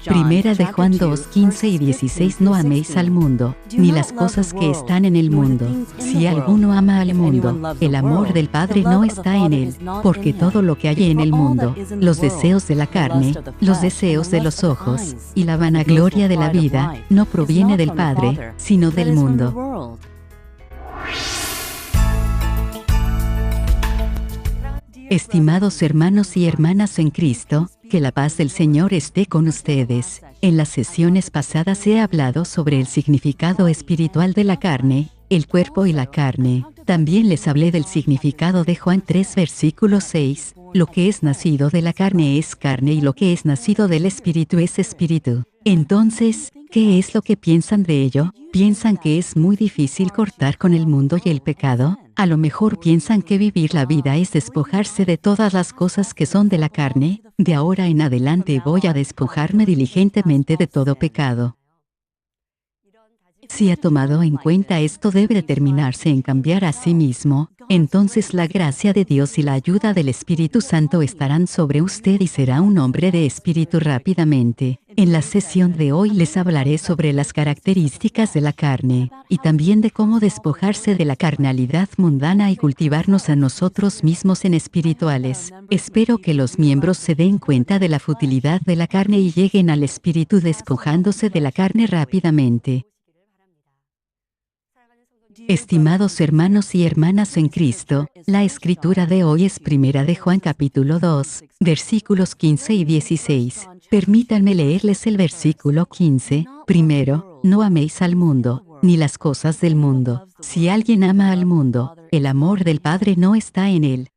Primera de Juan 2, 15 y 16. No améis al mundo, ni las cosas que están en el mundo. Si alguno ama al mundo, el amor del Padre no está en él, porque todo lo que hay en el mundo, los deseos de la carne, los deseos de los ojos, y la vanagloria de la vida, no proviene del Padre, sino del mundo. Estimados hermanos y hermanas en Cristo, que la paz del Señor esté con ustedes. En las sesiones pasadas he hablado sobre el significado espiritual de la carne, el cuerpo y la carne. También les hablé del significado de Juan 3, versículo 6. Lo que es nacido de la carne es carne y lo que es nacido del espíritu es espíritu. Entonces, ¿qué es lo que piensan de ello? ¿Piensan que es muy difícil cortar con el mundo y el pecado? A lo mejor piensan que vivir la vida es despojarse de todas las cosas que son de la carne. De ahora en adelante voy a despojarme diligentemente de todo pecado. Si ha tomado en cuenta esto, debe determinarse en cambiar a sí mismo. Entonces la gracia de Dios y la ayuda del Espíritu Santo estarán sobre usted y será un hombre de espíritu rápidamente. En la sesión de hoy les hablaré sobre las características de la carne, y también de cómo despojarse de la carnalidad mundana y cultivarnos a nosotros mismos en espirituales. Espero que los miembros se den cuenta de la futilidad de la carne y lleguen al Espíritu despojándose de la carne rápidamente. Estimados hermanos y hermanas en Cristo, la escritura de hoy es Primera de Juan capítulo 2, versículos 15 y 16. Permítanme leerles el versículo 15. Primero, no améis al mundo, ni las cosas del mundo. Si alguien ama al mundo, el amor del Padre no está en él.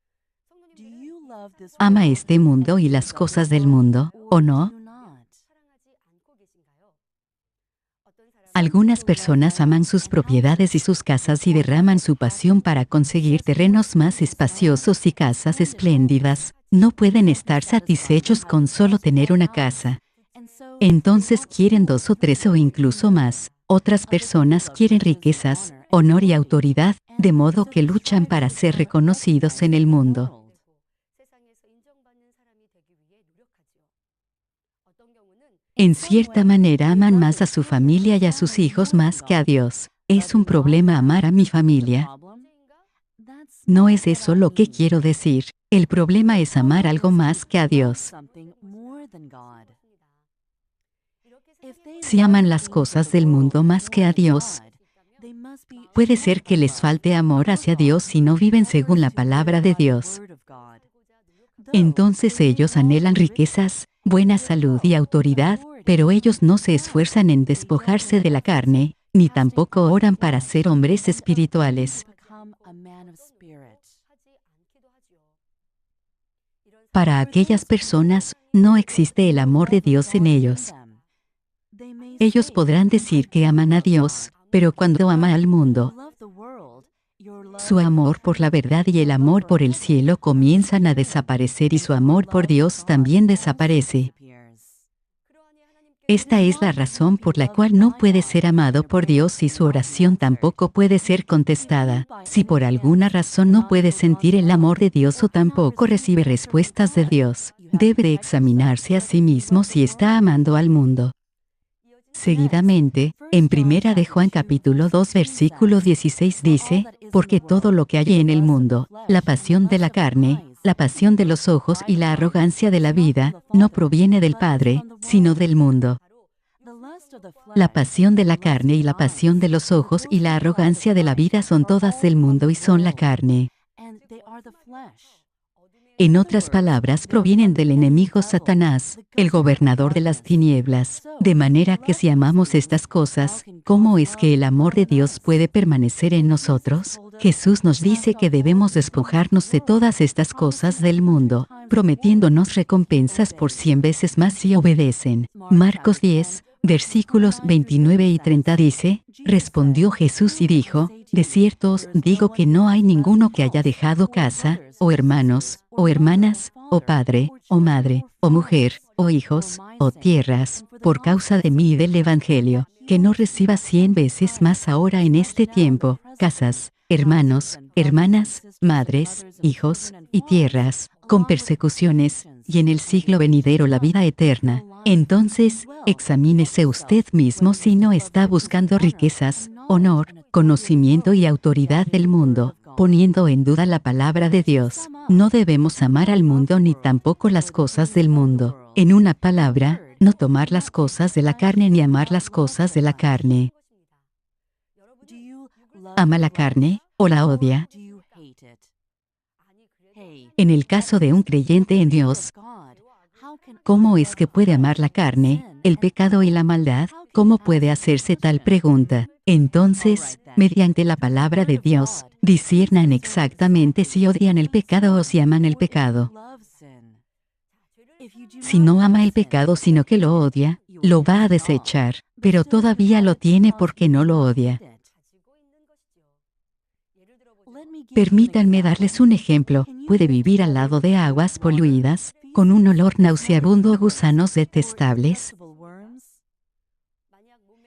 ¿Ama este mundo y las cosas del mundo, o no? Algunas personas aman sus propiedades y sus casas y derraman su pasión para conseguir terrenos más espaciosos y casas espléndidas. No pueden estar satisfechos con solo tener una casa. Entonces quieren 2 o 3 o incluso más. Otras personas quieren riquezas, honor y autoridad, de modo que luchan para ser reconocidos en el mundo. En cierta manera aman más a su familia y a sus hijos más que a Dios. ¿Es un problema amar a mi familia? No es eso lo que quiero decir. El problema es amar algo más que a Dios. Si aman las cosas del mundo más que a Dios, puede ser que les falte amor hacia Dios si no viven según la palabra de Dios. Entonces ellos anhelan riquezas, buena salud y autoridad, pero ellos no se esfuerzan en despojarse de la carne, ni tampoco oran para ser hombres espirituales. Para aquellas personas, no existe el amor de Dios en ellos. Ellos podrán decir que aman a Dios, pero cuando ama al mundo, su amor por la verdad y el amor por el cielo comienzan a desaparecer y su amor por Dios también desaparece. Esta es la razón por la cual no puede ser amado por Dios y su oración tampoco puede ser contestada. Si por alguna razón no puede sentir el amor de Dios o tampoco recibe respuestas de Dios, debe de examinarse a sí mismo si está amando al mundo. Seguidamente, en Primera de Juan capítulo 2 versículo 16 dice, porque todo lo que hay en el mundo, la pasión de la carne, la pasión de los ojos y la arrogancia de la vida, no proviene del Padre, sino del mundo. La pasión de la carne y la pasión de los ojos y la arrogancia de la vida son todas del mundo y son la carne. En otras palabras, provienen del enemigo Satanás, el gobernador de las tinieblas. De manera que si amamos estas cosas, ¿cómo es que el amor de Dios puede permanecer en nosotros? Jesús nos dice que debemos despojarnos de todas estas cosas del mundo, prometiéndonos recompensas por 100 veces más si obedecen. Marcos 10, versículos 29 y 30 dice, respondió Jesús y dijo, de cierto os digo que no hay ninguno que haya dejado casa, o hermanos, o hermanas, o padre, o madre, o mujer, o hijos, o tierras, por causa de mí y del Evangelio, que no reciba 100 veces más ahora en este tiempo, casas, hermanos, hermanas, madres, hijos, y tierras, con persecuciones, y en el siglo venidero la vida eterna. Entonces, examínese usted mismo si no está buscando riquezas, honor, conocimiento y autoridad del mundo, poniendo en duda la palabra de Dios. No debemos amar al mundo ni tampoco las cosas del mundo. En una palabra, no tomar las cosas de la carne ni amar las cosas de la carne. ¿Ama la carne o la odia? En el caso de un creyente en Dios, ¿cómo es que puede amar la carne, el pecado y la maldad? ¿Cómo puede hacerse tal pregunta? Entonces, mediante la palabra de Dios, disciernan exactamente si odian el pecado o si aman el pecado. Si no ama el pecado sino que lo odia, lo va a desechar, pero todavía lo tiene porque no lo odia. Permítanme darles un ejemplo. Puede vivir al lado de aguas poluidas, con un olor nauseabundo o gusanos detestables.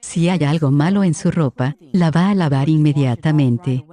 Si hay algo malo en su ropa, la va a lavar inmediatamente.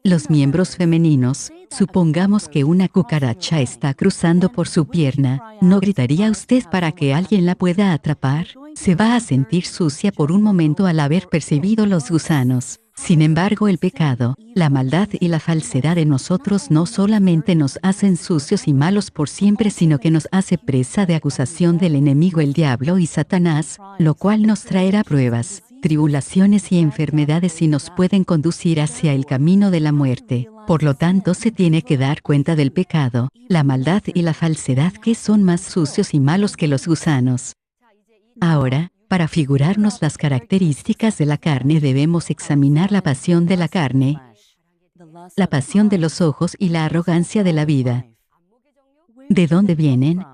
Los miembros femeninos, supongamos que una cucaracha está cruzando por su pierna, ¿no gritaría usted para que alguien la pueda atrapar? Se va a sentir sucia por un momento al haber percibido los gusanos. Sin embargo, el pecado, la maldad y la falsedad de nosotros no solamente nos hacen sucios y malos por siempre, sino que nos hace presa de acusación del enemigo, el diablo y Satanás, lo cual nos traerá pruebas, tribulaciones y enfermedades y nos pueden conducir hacia el camino de la muerte. Por lo tanto, se tiene que dar cuenta del pecado, la maldad y la falsedad, que son más sucios y malos que los gusanos. Ahora, para figurarnos las características de la carne, debemos examinar la pasión de la carne, la pasión de los ojos y la arrogancia de la vida. ¿De dónde vienen?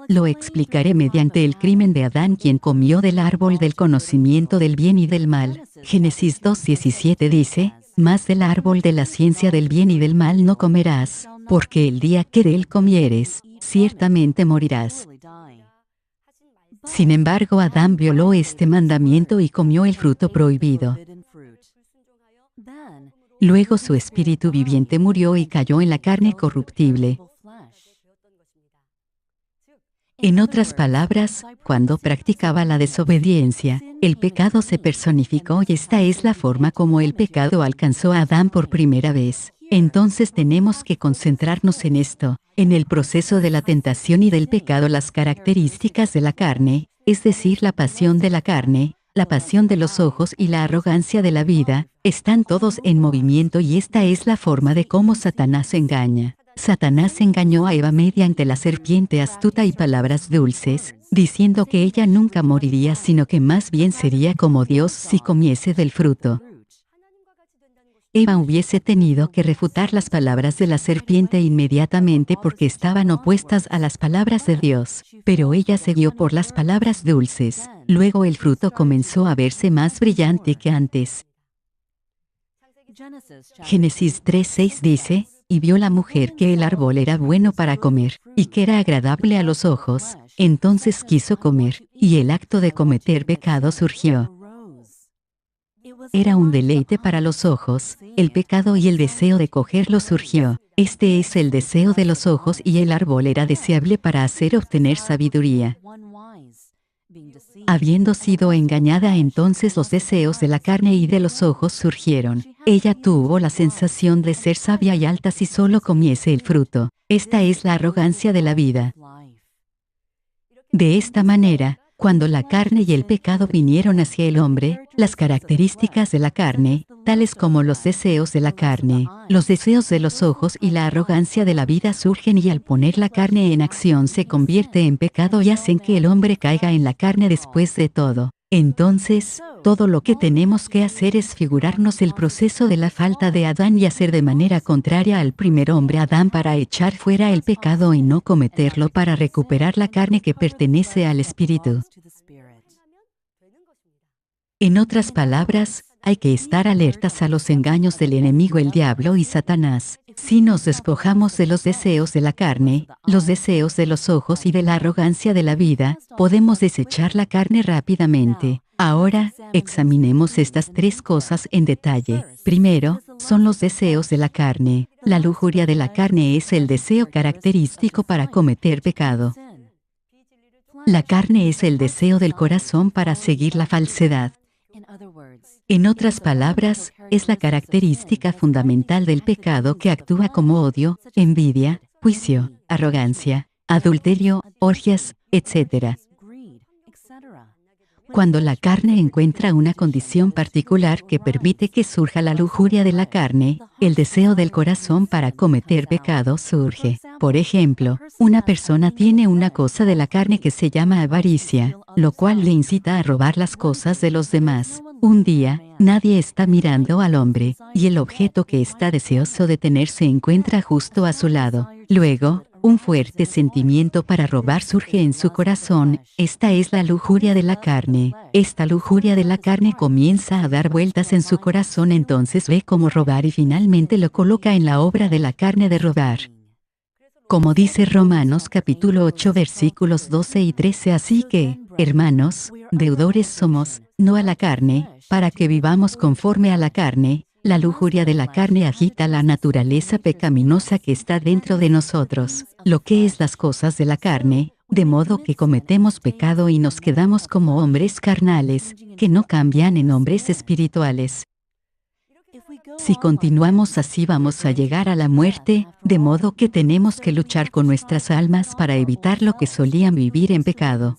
Lo explicaré mediante el crimen de Adán, quien comió del árbol del conocimiento del bien y del mal. Génesis 2:17 dice: «Mas del árbol de la ciencia del bien y del mal no comerás, porque el día que de él comieres, ciertamente morirás». Sin embargo, Adán violó este mandamiento y comió el fruto prohibido. Luego su espíritu viviente murió y cayó en la carne corruptible. En otras palabras, cuando practicaba la desobediencia, el pecado se personificó, y esta es la forma como el pecado alcanzó a Adán por primera vez. Entonces tenemos que concentrarnos en esto, en el proceso de la tentación y del pecado. Las características de la carne, es decir, la pasión de la carne, la pasión de los ojos y la arrogancia de la vida, están todos en movimiento, y esta es la forma de cómo Satanás engaña. Satanás engañó a Eva mediante la serpiente astuta y palabras dulces, diciendo que ella nunca moriría, sino que más bien sería como Dios si comiese del fruto. Eva hubiese tenido que refutar las palabras de la serpiente inmediatamente porque estaban opuestas a las palabras de Dios, pero ella siguió por las palabras dulces. Luego el fruto comenzó a verse más brillante que antes. Génesis 3:6 dice: «Y vio la mujer que el árbol era bueno para comer, y que era agradable a los ojos, entonces quiso comer, y el acto de cometer pecado surgió». Era un deleite para los ojos, el pecado, y el deseo de cogerlo surgió. Este es el deseo de los ojos, y el árbol era deseable para hacer obtener sabiduría. Habiendo sido engañada, entonces los deseos de la carne y de los ojos surgieron. Ella tuvo la sensación de ser sabia y alta si solo comiese el fruto. Esta es la arrogancia de la vida. De esta manera, cuando la carne y el pecado vinieron hacia el hombre, las características de la carne, tales como los deseos de la carne, los deseos de los ojos y la arrogancia de la vida surgen, y al poner la carne en acción se convierte en pecado y hacen que el hombre caiga en la carne después de todo. Entonces, todo lo que tenemos que hacer es figurarnos el proceso de la falta de Adán y hacer de manera contraria al primer hombre Adán para echar fuera el pecado y no cometerlo, para recuperar la carne que pertenece al espíritu. En otras palabras, hay que estar alertas a los engaños del enemigo, el diablo y Satanás. Si nos despojamos de los deseos de la carne, los deseos de los ojos y de la arrogancia de la vida, podemos desechar la carne rápidamente. Ahora, examinemos estas tres cosas en detalle. Primero, son los deseos de la carne. La lujuria de la carne es el deseo característico para cometer pecado. La carne es el deseo del corazón para seguir la falsedad. En otras palabras, es la característica fundamental del pecado que actúa como odio, envidia, juicio, arrogancia, adulterio, orgias, etc. Cuando la carne encuentra una condición particular que permite que surja la lujuria de la carne, el deseo del corazón para cometer pecado surge. Por ejemplo, una persona tiene una cosa de la carne que se llama avaricia, lo cual le incita a robar las cosas de los demás. Un día, nadie está mirando al hombre, y el objeto que está deseoso de tener se encuentra justo a su lado. Luego, un fuerte sentimiento para robar surge en su corazón. Esta es la lujuria de la carne. Esta lujuria de la carne comienza a dar vueltas en su corazón, entonces ve cómo robar y finalmente lo coloca en la obra de la carne de robar. Como dice Romanos capítulo 8 versículos 12 y 13, así que, hermanos, deudores somos, no a la carne, para que vivamos conforme a la carne. La lujuria de la carne agita la naturaleza pecaminosa que está dentro de nosotros, lo que es las cosas de la carne, de modo que cometemos pecado y nos quedamos como hombres carnales, que no cambian en hombres espirituales. Si continuamos así vamos a llegar a la muerte, de modo que tenemos que luchar con nuestras almas para evitar lo que solían vivir en pecado.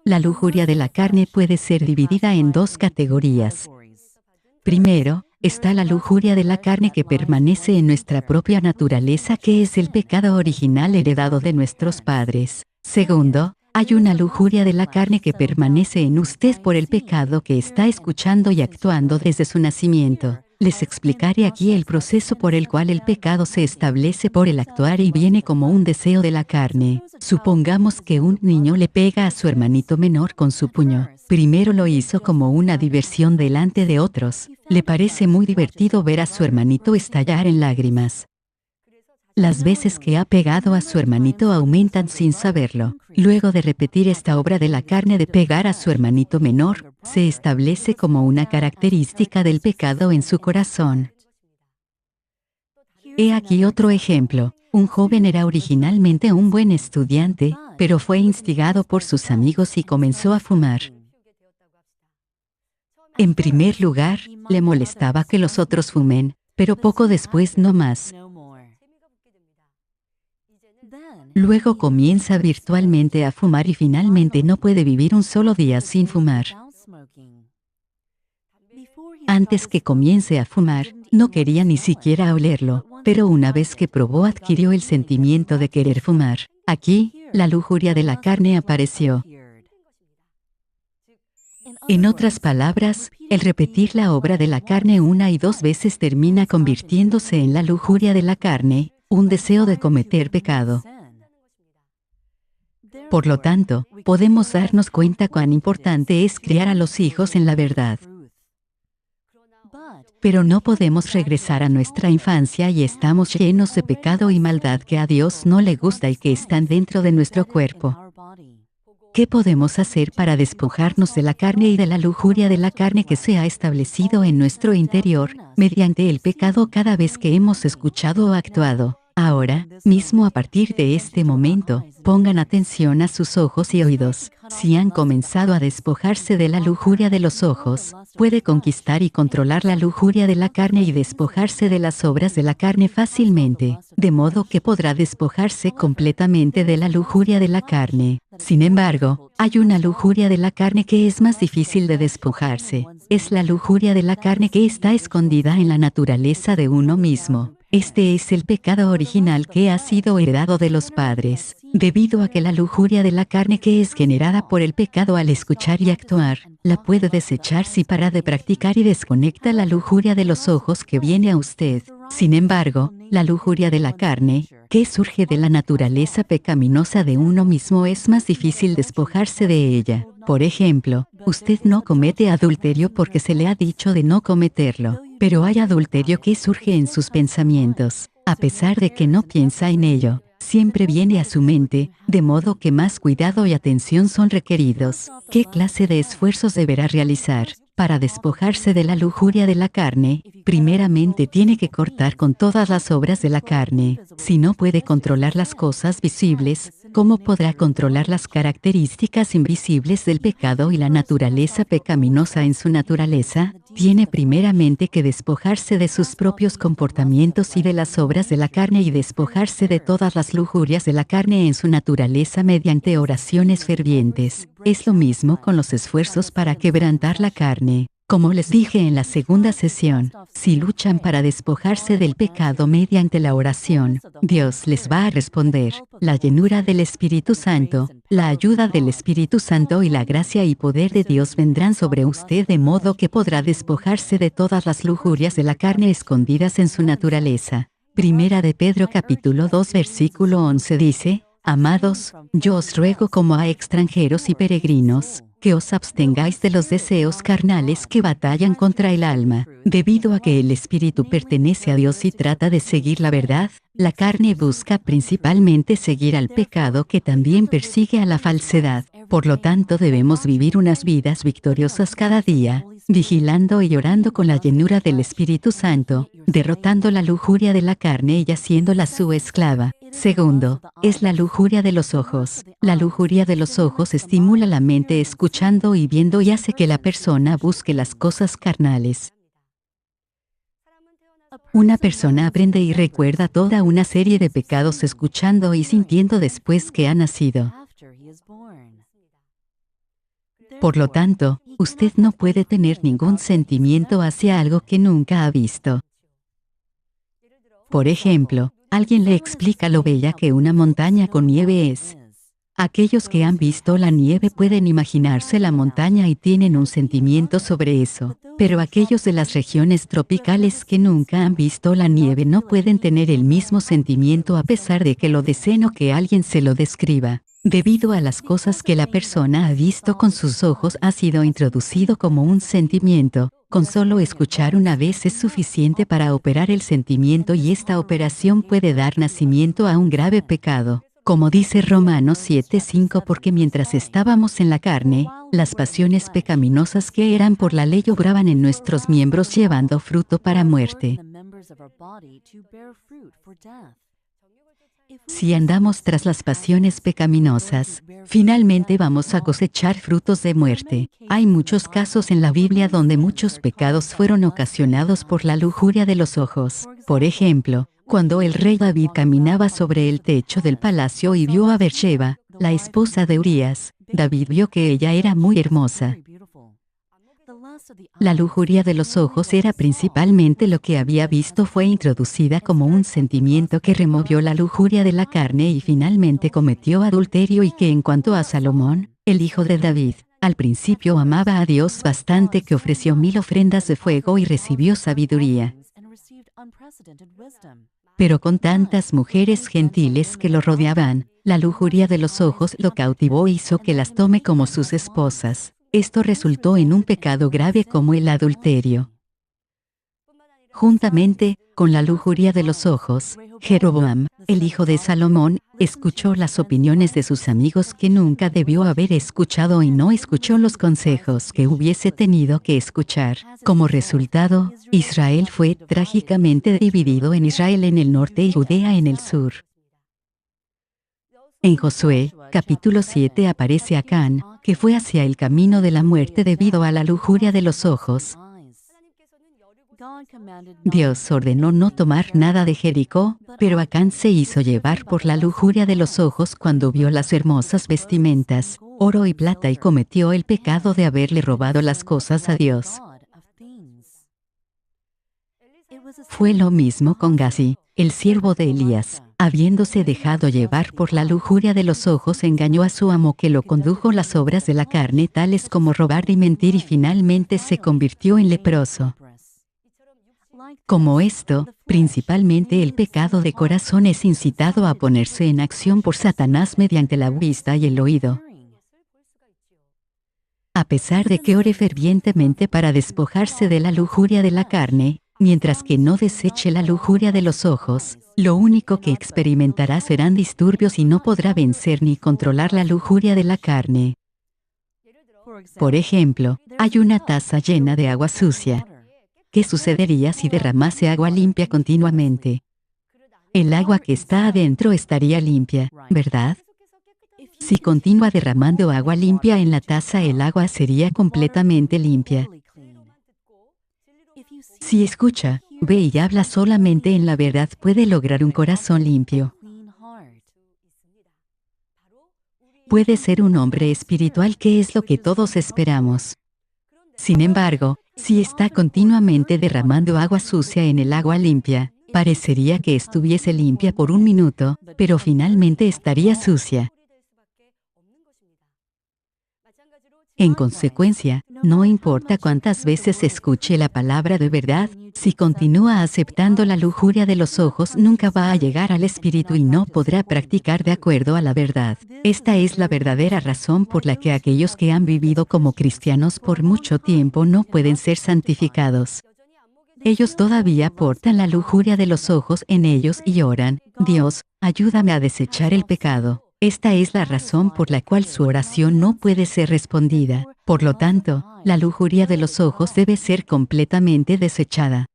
La lujuria de la carne puede ser dividida en dos categorías. Primero, está la lujuria de la carne que permanece en nuestra propia naturaleza, que es el pecado original heredado de nuestros padres. Segundo, hay una lujuria de la carne que permanece en usted por el pecado que está escuchando y actuando desde su nacimiento. Les explicaré aquí el proceso por el cual el pecado se establece por el actuar y viene como un deseo de la carne. Supongamos que un niño le pega a su hermanito menor con su puño. Primero lo hizo como una diversión delante de otros. Le parece muy divertido ver a su hermanito estallar en lágrimas. Las veces que ha pegado a su hermanito aumentan sin saberlo. Luego de repetir esta obra de la carne de pegar a su hermanito menor, se establece como una característica del pecado en su corazón. He aquí otro ejemplo. Un joven era originalmente un buen estudiante, pero fue instigado por sus amigos y comenzó a fumar. En primer lugar, le molestaba que los otros fumen, pero poco después no más. Luego comienza virtualmente a fumar y finalmente no puede vivir un solo día sin fumar. Antes que comience a fumar, no quería ni siquiera olerlo, pero una vez que probó adquirió el sentimiento de querer fumar. Aquí, la lujuria de la carne apareció. En otras palabras, el repetir la obra de la carne una y dos veces termina convirtiéndose en la lujuria de la carne, un deseo de cometer pecado. Por lo tanto, podemos darnos cuenta cuán importante es criar a los hijos en la verdad. Pero no podemos regresar a nuestra infancia y estamos llenos de pecado y maldad que a Dios no le gusta y que están dentro de nuestro cuerpo. ¿Qué podemos hacer para despojarnos de la carne y de la lujuria de la carne que se ha establecido en nuestro interior, mediante el pecado cada vez que hemos escuchado o actuado? Ahora, mismo a partir de este momento, pongan atención a sus ojos y oídos. Si han comenzado a despojarse de la lujuria de los ojos, puede conquistar y controlar la lujuria de la carne y despojarse de las obras de la carne fácilmente, de modo que podrá despojarse completamente de la lujuria de la carne. Sin embargo, hay una lujuria de la carne que es más difícil de despojarse. Es la lujuria de la carne que está escondida en la naturaleza de uno mismo. Este es el pecado original que ha sido heredado de los padres, debido a que la lujuria de la carne que es generada por el pecado al escuchar y actuar, la puede desechar si para de practicar y desconecta la lujuria de los ojos que viene a usted. Sin embargo, la lujuria de la carne, que surge de la naturaleza pecaminosa de uno mismo, es más difícil despojarse de ella. Por ejemplo, usted no comete adulterio porque se le ha dicho de no cometerlo, pero hay adulterio que surge en sus pensamientos, a pesar de que no piensa en ello. Siempre viene a su mente, de modo que más cuidado y atención son requeridos. ¿Qué clase de esfuerzos deberá realizar? Para despojarse de la lujuria de la carne, primeramente tiene que cortar con todas las obras de la carne. Si no puede controlar las cosas visibles, ¿cómo podrá controlar las características invisibles del pecado y la naturaleza pecaminosa en su naturaleza? Tiene primeramente que despojarse de sus propios comportamientos y de las obras de la carne y despojarse de todas las lujurias de la carne en su naturaleza mediante oraciones fervientes. Es lo mismo con los esfuerzos para quebrantar la carne. Como les dije en la segunda sesión, si luchan para despojarse del pecado mediante la oración, Dios les va a responder. La llenura del Espíritu Santo, la ayuda del Espíritu Santo y la gracia y poder de Dios vendrán sobre usted de modo que podrá despojarse de todas las lujurias de la carne escondidas en su naturaleza. Primera de Pedro capítulo 2 versículo 11 dice: Amados, yo os ruego como a extranjeros y peregrinos, que os abstengáis de los deseos carnales que batallan contra el alma. Debido a que el espíritu pertenece a Dios y trata de seguir la verdad, la carne busca principalmente seguir al pecado que también persigue a la falsedad. Por lo tanto, debemos vivir unas vidas victoriosas cada día, vigilando y orando con la llenura del Espíritu Santo, derrotando la lujuria de la carne y haciéndola su esclava. Segundo, es la lujuria de los ojos. La lujuria de los ojos estimula la mente escuchando y viendo y hace que la persona busque las cosas carnales. Una persona aprende y recuerda toda una serie de pecados escuchando y sintiendo después que ha nacido. Por lo tanto, usted no puede tener ningún sentimiento hacia algo que nunca ha visto. Por ejemplo, alguien le explica lo bella que una montaña con nieve es. Aquellos que han visto la nieve pueden imaginarse la montaña y tienen un sentimiento sobre eso, pero aquellos de las regiones tropicales que nunca han visto la nieve no pueden tener el mismo sentimiento a pesar de que lo deseen o que alguien se lo describa. Debido a las cosas que la persona ha visto con sus ojos ha sido introducido como un sentimiento. Con solo escuchar una vez es suficiente para operar el sentimiento y esta operación puede dar nacimiento a un grave pecado. Como dice Romanos 7:5, porque mientras estábamos en la carne, las pasiones pecaminosas que eran por la ley obraban en nuestros miembros llevando fruto para muerte. Si andamos tras las pasiones pecaminosas, finalmente vamos a cosechar frutos de muerte. Hay muchos casos en la Biblia donde muchos pecados fueron ocasionados por la lujuria de los ojos. Por ejemplo, cuando el rey David caminaba sobre el techo del palacio y vio a Betseba, la esposa de Urías, David vio que ella era muy hermosa. La lujuria de los ojos era principalmente lo que había visto, fue introducida como un sentimiento que removió la lujuria de la carne y finalmente cometió adulterio, y que en cuanto a Salomón, el hijo de David, al principio amaba a Dios bastante que ofreció 1000 ofrendas de fuego y recibió sabiduría. Pero con tantas mujeres gentiles que lo rodeaban, la lujuria de los ojos lo cautivó e hizo que las tome como sus esposas. Esto resultó en un pecado grave como el adulterio. Juntamente con la lujuria de los ojos, Jeroboam, el hijo de Salomón, escuchó las opiniones de sus amigos que nunca debió haber escuchado y no escuchó los consejos que hubiese tenido que escuchar. Como resultado, Israel fue trágicamente dividido en Israel en el norte y Judea en el sur. En Josué, capítulo 7 aparece Acán, que fue hacia el camino de la muerte debido a la lujuria de los ojos. Dios ordenó no tomar nada de Jericó, pero Acán se hizo llevar por la lujuria de los ojos cuando vio las hermosas vestimentas, oro y plata, y cometió el pecado de haberle robado las cosas a Dios. Fue lo mismo con Gazi, el siervo de Elías. Habiéndose dejado llevar por la lujuria de los ojos, engañó a su amo, que lo condujo a las obras de la carne tales como robar y mentir, y finalmente se convirtió en leproso. Como esto, principalmente el pecado de corazón es incitado a ponerse en acción por Satanás mediante la vista y el oído. A pesar de que ore fervientemente para despojarse de la lujuria de la carne, mientras que no deseche la lujuria de los ojos, lo único que experimentará serán disturbios y no podrá vencer ni controlar la lujuria de la carne. Por ejemplo, hay una taza llena de agua sucia. ¿Qué sucedería si derramase agua limpia continuamente? El agua que está adentro estaría limpia, ¿verdad? Si continúa derramando agua limpia en la taza, el agua sería completamente limpia. Si escucha, ve y habla solamente en la verdad, puede lograr un corazón limpio. Puede ser un hombre espiritual, que es lo que todos esperamos. Sin embargo, si está continuamente derramando agua sucia en el agua limpia, parecería que estuviese limpia por un minuto, pero finalmente estaría sucia. En consecuencia, no importa cuántas veces escuche la palabra de verdad, si continúa aceptando la lujuria de los ojos, nunca va a llegar al espíritu y no podrá practicar de acuerdo a la verdad. Esta es la verdadera razón por la que aquellos que han vivido como cristianos por mucho tiempo no pueden ser santificados. Ellos todavía portan la lujuria de los ojos en ellos y oran: Dios, ayúdame a desechar el pecado. Esta es la razón por la cual su oración no puede ser respondida. Por lo tanto, la lujuria de los ojos debe ser completamente desechada.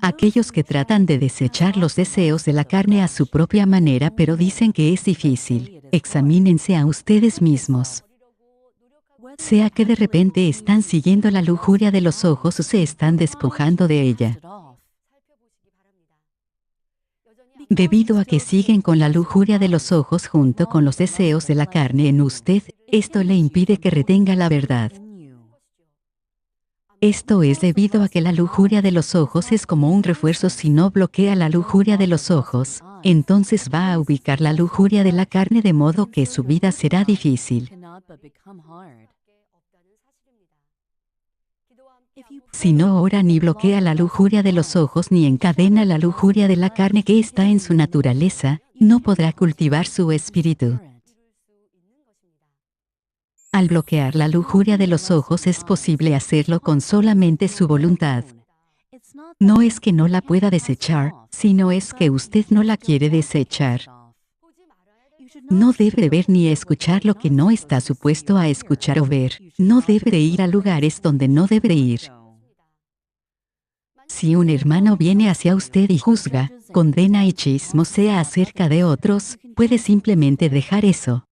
Aquellos que tratan de desechar los deseos de la carne a su propia manera, pero dicen que es difícil, examínense a ustedes mismos. Sea que de repente están siguiendo la lujuria de los ojos o se están despojando de ella. Debido a que siguen con la lujuria de los ojos junto con los deseos de la carne en usted, esto le impide que retenga la verdad. Esto es debido a que la lujuria de los ojos es como un refuerzo. Si no bloquea la lujuria de los ojos, entonces va a ubicar la lujuria de la carne, de modo que su vida será difícil. Si no ora ni bloquea la lujuria de los ojos ni encadena la lujuria de la carne que está en su naturaleza, no podrá cultivar su espíritu. Al bloquear la lujuria de los ojos es posible hacerlo con solamente su voluntad. No es que no la pueda desechar, sino es que usted no la quiere desechar. No debe ver ni escuchar lo que no está supuesto a escuchar o ver. No debe de ir a lugares donde no debe de ir. Si un hermano viene hacia usted y juzga, condena y chismosea acerca de otros, puede simplemente dejar eso.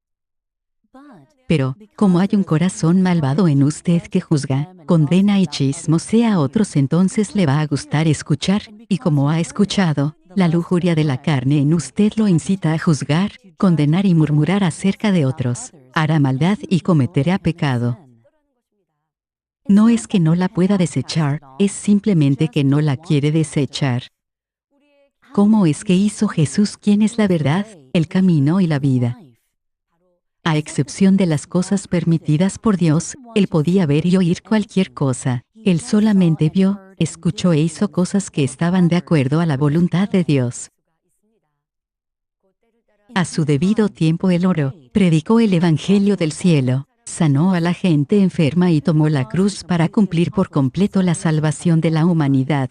Pero, como hay un corazón malvado en usted que juzga, condena y chismosea a otros, entonces le va a gustar escuchar, y como ha escuchado, la lujuria de la carne en usted lo incita a juzgar, condenar y murmurar acerca de otros. Hará maldad y cometerá pecado. No es que no la pueda desechar, es simplemente que no la quiere desechar. ¿Cómo es que hizo Jesús, quien es la verdad, el camino y la vida? A excepción de las cosas permitidas por Dios, Él podía ver y oír cualquier cosa. Él solamente vio, escuchó e hizo cosas que estaban de acuerdo a la voluntad de Dios. A su debido tiempo Él oró, predicó el Evangelio del cielo, sanó a la gente enferma y tomó la cruz para cumplir por completo la salvación de la humanidad.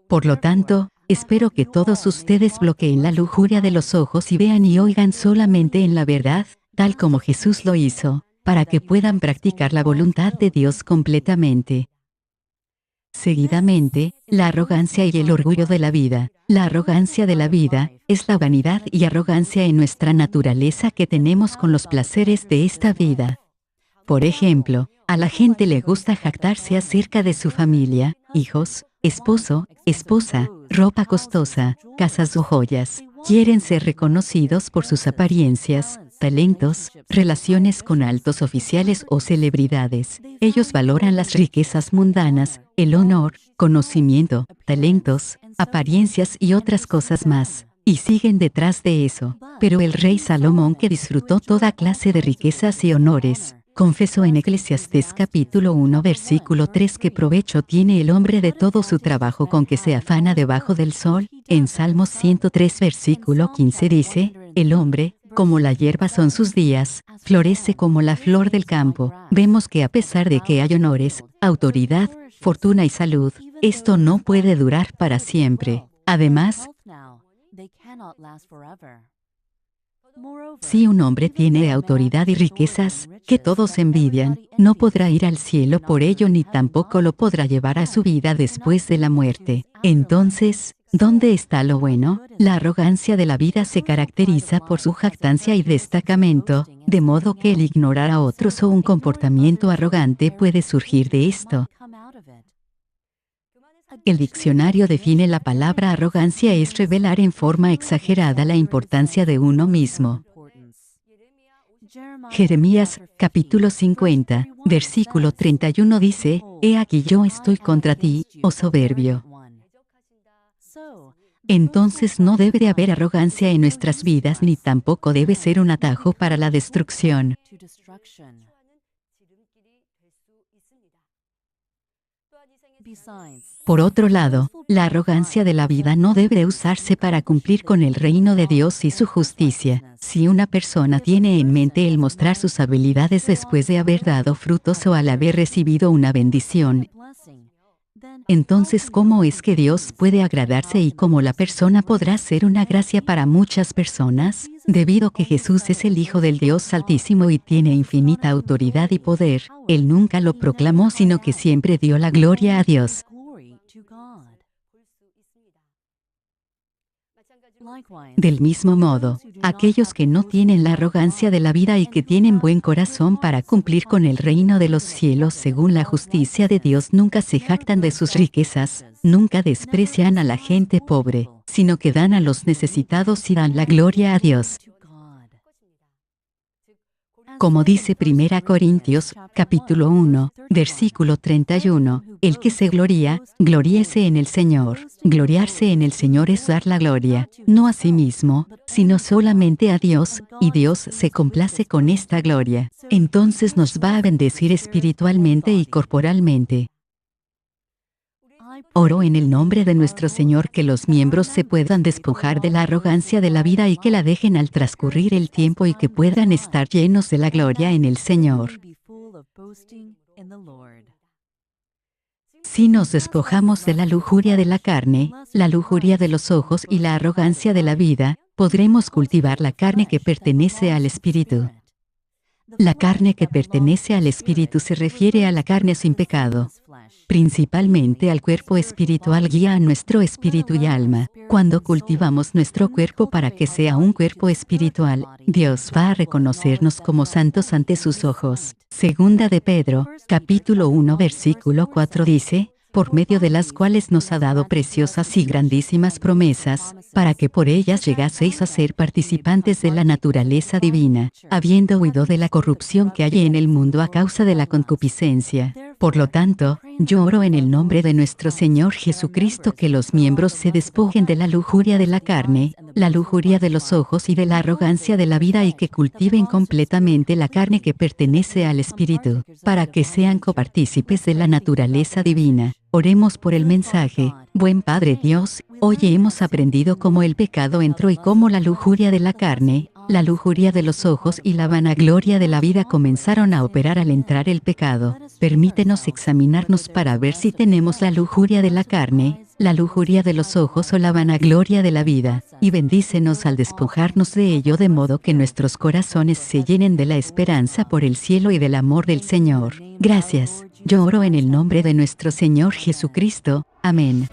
Por lo tanto, espero que todos ustedes bloqueen la lujuria de los ojos y vean y oigan solamente en la verdad, tal como Jesús lo hizo, para que puedan practicar la voluntad de Dios completamente. Seguidamente, la arrogancia y el orgullo de la vida. La arrogancia de la vida es la vanidad y arrogancia en nuestra naturaleza que tenemos con los placeres de esta vida. Por ejemplo, a la gente le gusta jactarse acerca de su familia, hijos, esposo, esposa, ropa costosa, casas o joyas. Quieren ser reconocidos por sus apariencias, talentos, relaciones con altos oficiales o celebridades. Ellos valoran las riquezas mundanas, el honor, conocimiento, talentos, apariencias y otras cosas más, y siguen detrás de eso. Pero el rey Salomón, que disfrutó toda clase de riquezas y honores, confesó en Eclesiastés capítulo 1 versículo 3 que provecho tiene el hombre de todo su trabajo con que se afana debajo del sol. En Salmos 103 versículo 15 dice, el hombre, como la hierba son sus días, florece como la flor del campo. Vemos que a pesar de que hay honores, autoridad, fortuna y salud, esto no puede durar para siempre. Además, Si un hombre tiene autoridad y riquezas, que todos envidian, no podrá ir al cielo por ello ni tampoco lo podrá llevar a su vida después de la muerte. Entonces, ¿dónde está lo bueno? La arrogancia de la vida se caracteriza por su jactancia y destacamento, de modo que el ignorar a otros o un comportamiento arrogante puede surgir de esto. El diccionario define la palabra arrogancia es revelar en forma exagerada la importancia de uno mismo. Jeremías, capítulo 50, versículo 31 dice, «He aquí yo estoy contra ti, oh soberbio». Entonces no debe de haber arrogancia en nuestras vidas ni tampoco debe ser un atajo para la destrucción. Por otro lado, la arrogancia de la vida no debe usarse para cumplir con el reino de Dios y su justicia. Si una persona tiene en mente el mostrar sus habilidades después de haber dado frutos o al haber recibido una bendición, entonces ¿cómo es que Dios puede agradarse y cómo la persona podrá ser una gracia para muchas personas? Debido a que Jesús es el Hijo del Dios Altísimo y tiene infinita autoridad y poder, Él nunca lo proclamó sino que siempre dio la gloria a Dios. Del mismo modo, aquellos que no tienen la arrogancia de la vida y que tienen buen corazón para cumplir con el reino de los cielos según la justicia de Dios nunca se jactan de sus riquezas, nunca desprecian a la gente pobre, sino que dan a los necesitados y dan la gloria a Dios. Como dice 1 Corintios, capítulo 1, versículo 31, el que se gloría, gloríese en el Señor. Gloriarse en el Señor es dar la gloria, no a sí mismo, sino solamente a Dios, y Dios se complace con esta gloria. Entonces nos va a bendecir espiritualmente y corporalmente. Oro en el nombre de nuestro Señor que los miembros se puedan despojar de la arrogancia de la vida y que la dejen al transcurrir el tiempo y que puedan estar llenos de la gloria en el Señor. Si nos despojamos de la lujuria de la carne, la lujuria de los ojos y la arrogancia de la vida, podremos cultivar la carne que pertenece al Espíritu. La carne que pertenece al Espíritu se refiere a la carne sin pecado. Principalmente al cuerpo espiritual guía a nuestro espíritu y alma. Cuando cultivamos nuestro cuerpo para que sea un cuerpo espiritual, Dios va a reconocernos como santos ante sus ojos. Segunda de Pedro, capítulo 1, versículo 4 dice, por medio de las cuales nos ha dado preciosas y grandísimas promesas, para que por ellas llegaseis a ser participantes de la naturaleza divina, habiendo huido de la corrupción que hay en el mundo a causa de la concupiscencia. Por lo tanto, yo oro en el nombre de nuestro Señor Jesucristo que los miembros se despojen de la lujuria de la carne, la lujuria de los ojos y de la arrogancia de la vida y que cultiven completamente la carne que pertenece al Espíritu, para que sean copartícipes de la naturaleza divina. Oremos por el mensaje. Buen Padre Dios, hoy hemos aprendido cómo el pecado entró y cómo la lujuria de la carne, la lujuria de los ojos y la vanagloria de la vida comenzaron a operar al entrar el pecado. Permítenos examinarnos para ver si tenemos la lujuria de la carne, la lujuria de los ojos o la vanagloria de la vida, y bendícenos al despojarnos de ello de modo que nuestros corazones se llenen de la esperanza por el cielo y del amor del Señor. Gracias. Yo oro en el nombre de nuestro Señor Jesucristo. Amén.